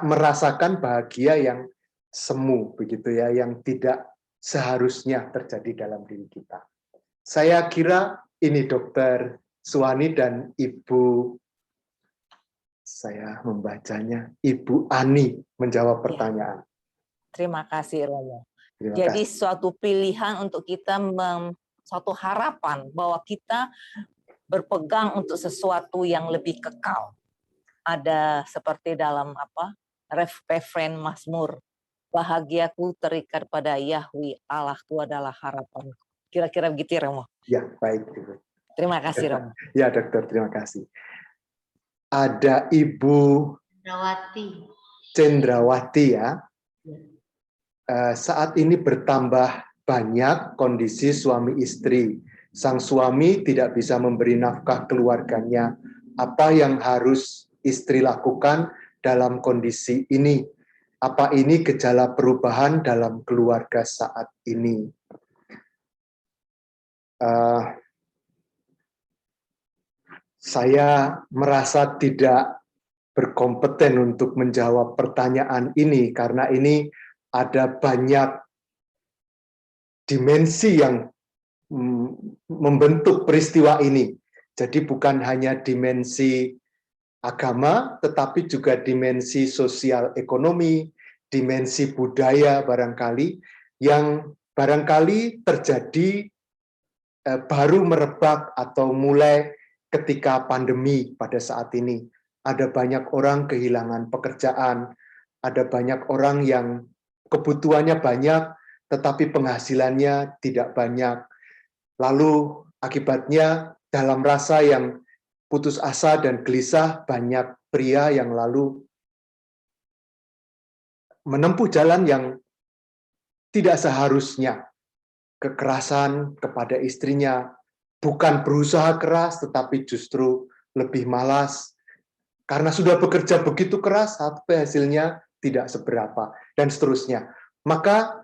merasakan bahagia yang semu, begitu ya, yang tidak seharusnya terjadi dalam diri kita. Saya kira ini Dokter Suwani dan Ibu, saya membacanya, Ibu Ani menjawab pertanyaan. Terima kasih Romo. Terima Jadi kasih. suatu pilihan untuk kita, suatu harapan bahwa kita berpegang untuk sesuatu yang lebih kekal. Ada seperti dalam referen Mazmur, bahagiaku terikat pada Yahweh, Allahku adalah harapanku. Kira-kira begitu Romo. Ya, baik. Terima kasih Romo. Ya dokter, terima kasih. Ada Ibu Cendrawati ya. Saat ini bertambah banyak kondisi suami istri. Sang suami tidak bisa memberi nafkah keluarganya. Apa yang harus istri lakukan dalam kondisi ini? Apa ini gejala perubahan dalam keluarga saat ini? Saya merasa tidak berkompeten untuk menjawab pertanyaan ini karena ini ada banyak dimensi yang membentuk peristiwa ini. Jadi bukan hanya dimensi agama, tetapi juga dimensi sosial ekonomi, dimensi budaya barangkali, yang barangkali terjadi baru merebak atau mulai ketika pandemi pada saat ini. Ada banyak orang kehilangan pekerjaan, ada banyak orang yang kebutuhannya banyak, tetapi penghasilannya tidak banyak. Lalu akibatnya dalam rasa yang putus asa dan gelisah, banyak pria yang lalu menempuh jalan yang tidak seharusnya. Kekerasan kepada istrinya, bukan berusaha keras, tetapi justru lebih malas. Karena sudah bekerja begitu keras, tapi hasilnya tidak seberapa, dan seterusnya. Maka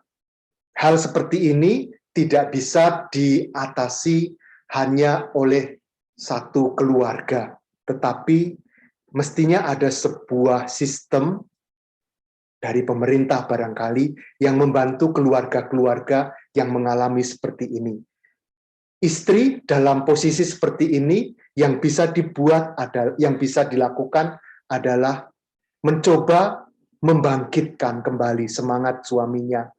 hal seperti ini tidak bisa diatasi hanya oleh satu keluarga, tetapi mestinya ada sebuah sistem dari pemerintah barangkali yang membantu keluarga-keluarga yang mengalami seperti ini. Istri dalam posisi seperti ini yang bisa dilakukan adalah mencoba membangkitkan kembali semangat suaminya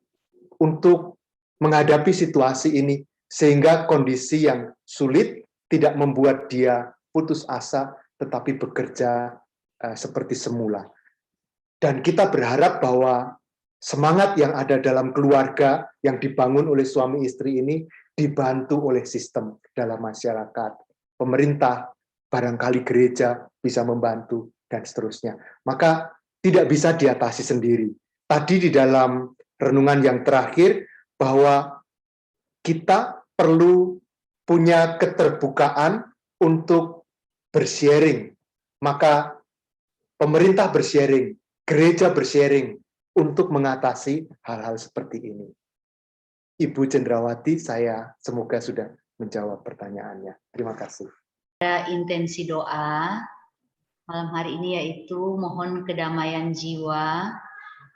untuk menghadapi situasi ini sehingga kondisi yang sulit tidak membuat dia putus asa tetapi bekerja seperti semula. Dan kita berharap bahwa semangat yang ada dalam keluarga yang dibangun oleh suami istri ini dibantu oleh sistem dalam masyarakat. Pemerintah, barangkali gereja bisa membantu, dan seterusnya. Maka tidak bisa diatasi sendiri. Tadi di dalam renungan yang terakhir, bahwa kita perlu punya keterbukaan untuk bersharing. Maka pemerintah bersharing, gereja bersharing untuk mengatasi hal-hal seperti ini. Ibu Cendrawati, saya semoga sudah menjawab pertanyaannya. Terima kasih. Intensi doa malam hari ini yaitu mohon kedamaian jiwa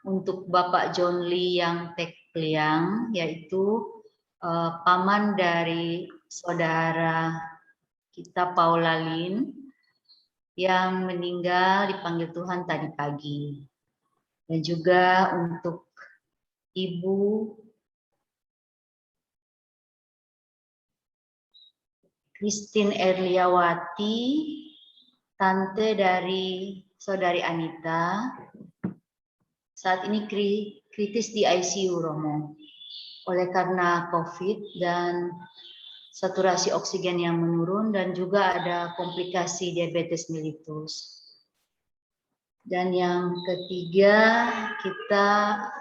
untuk Bapak John Lee yang Tekliang, yaitu paman dari saudara kita Paula Lin yang meninggal dipanggil Tuhan tadi pagi. Dan juga untuk Ibu Christine Erliawati, tante dari saudari Anita, saat ini kritis di ICU, Romo, oleh karena COVID dan saturasi oksigen yang menurun dan juga ada komplikasi diabetes mellitus. Dan yang ketiga, kita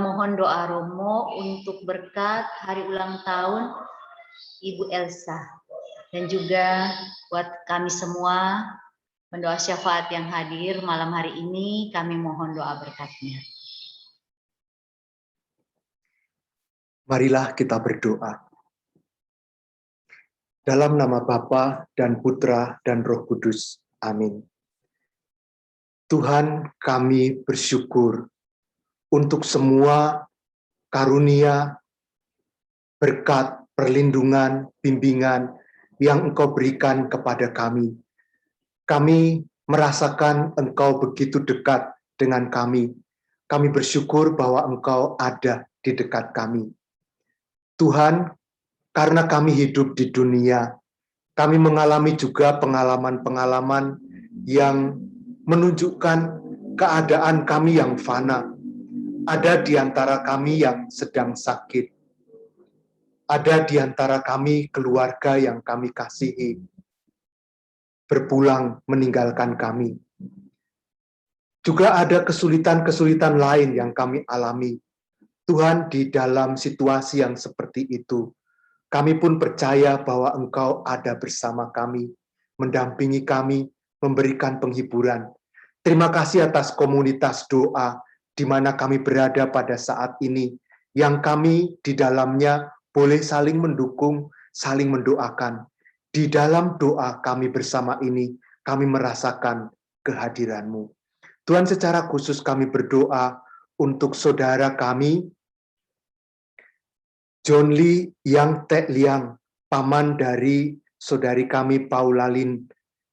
mohon doa Romo untuk berkat hari ulang tahun Ibu Elsa, dan juga buat kami semua pendoa syafaat yang hadir malam hari ini, kami mohon doa berkatnya. Marilah kita berdoa. Dalam nama Bapa dan Putra dan Roh Kudus. Amin. Tuhan, kami bersyukur untuk semua karunia, berkat, perlindungan, bimbingan yang Engkau berikan kepada kami. Kami merasakan Engkau begitu dekat dengan kami. Kami bersyukur bahwa Engkau ada di dekat kami. Tuhan, karena kami hidup di dunia, kami mengalami juga pengalaman-pengalaman yang menunjukkan keadaan kami yang fana. Ada di antara kami yang sedang sakit. Ada di antara kami keluarga yang kami kasihi berpulang meninggalkan kami. Juga ada kesulitan-kesulitan lain yang kami alami. Tuhan, di dalam situasi yang seperti itu, kami pun percaya bahwa Engkau ada bersama kami, mendampingi kami, memberikan penghiburan. Terima kasih atas komunitas doa di mana kami berada pada saat ini, yang kami di dalamnya boleh saling mendukung, saling mendoakan. Di dalam doa kami bersama ini, kami merasakan kehadiran-Mu. Tuhan, secara khusus kami berdoa untuk saudara kami, John Lee yang Tekliang, paman dari saudari kami Paula Lin,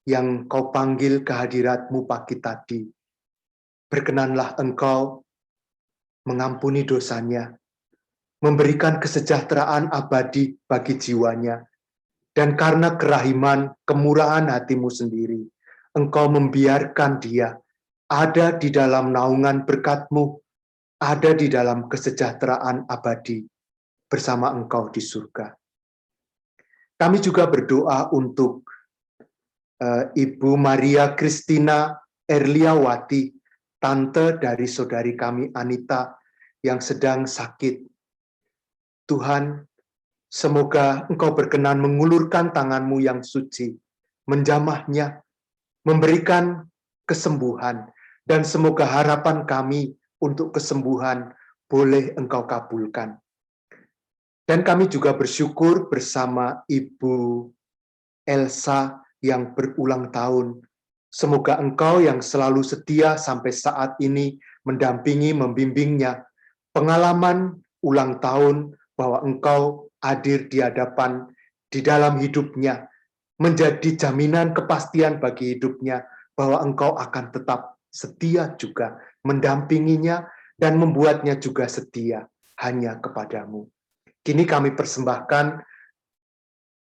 yang Kau panggil kehadirat-Mu pagi tadi. Berkenanlah Engkau mengampuni dosanya, memberikan kesejahteraan abadi bagi jiwanya, dan karena kerahiman, kemurahan hati-Mu sendiri, Engkau membiarkan dia ada di dalam naungan berkat-Mu, ada di dalam kesejahteraan abadi bersama Engkau di surga. Kami juga berdoa untuk Ibu Maria Christina Erliawati, tante dari saudari kami Anita yang sedang sakit. Tuhan, semoga Engkau berkenan mengulurkan tangan-Mu yang suci, menjamahnya, memberikan kesembuhan, dan semoga harapan kami untuk kesembuhan boleh Engkau kabulkan. Dan kami juga bersyukur bersama Ibu Elsa yang berulang tahun, Semoga Engkau yang selalu setia sampai saat ini mendampingi, membimbingnya, pengalaman ulang tahun bahwa Engkau hadir di hadapan, di dalam hidupnya, menjadi jaminan kepastian bagi hidupnya, bahwa Engkau akan tetap setia juga, mendampinginya, dan membuatnya juga setia hanya kepadamu. Kini kami persembahkan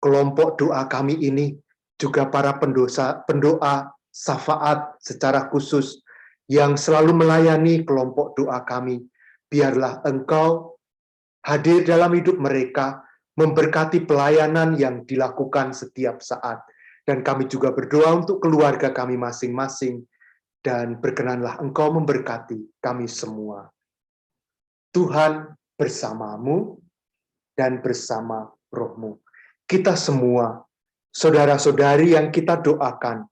kelompok doa kami ini, juga para pendoa syafaat secara khusus yang selalu melayani kelompok doa kami. Biarlah Engkau hadir dalam hidup mereka, memberkati pelayanan yang dilakukan setiap saat. Dan kami juga berdoa untuk keluarga kami masing-masing, dan berkenanlah Engkau memberkati kami semua. Tuhan bersamamu dan bersama rohmu. Kita semua, saudara-saudari yang kita doakan,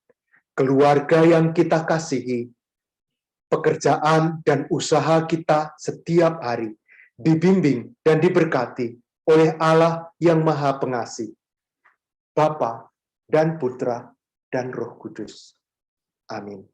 keluarga yang kita kasihi, pekerjaan dan usaha kita setiap hari dibimbing dan diberkati oleh Allah yang Maha Pengasih, Bapa dan Putra dan Roh Kudus. Amin.